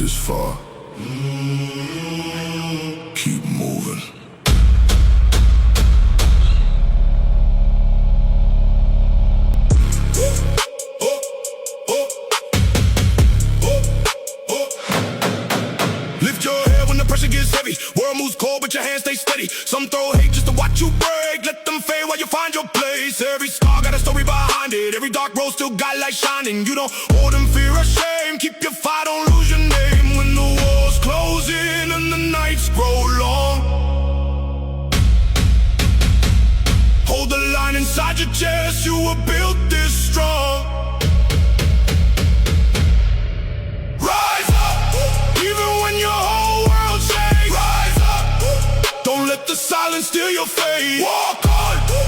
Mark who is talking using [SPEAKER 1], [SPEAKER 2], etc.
[SPEAKER 1] this far. Keep moving. Lift your head when the pressure gets heavy. World moves cold, but your hands stay steady. Some throw hate just to watch you break. Let them fade while you find your place. Every scar got a story behind it. Every dark road still got light shining. You don't hold them fear or shame. Keep your fight, don't lose your name. When the walls close in and the nights grow long, hold the line inside your chest. You were built this strong. Rise up, even when your whole world shakes. Rise up, don't let the silence steal your faith. Walk on.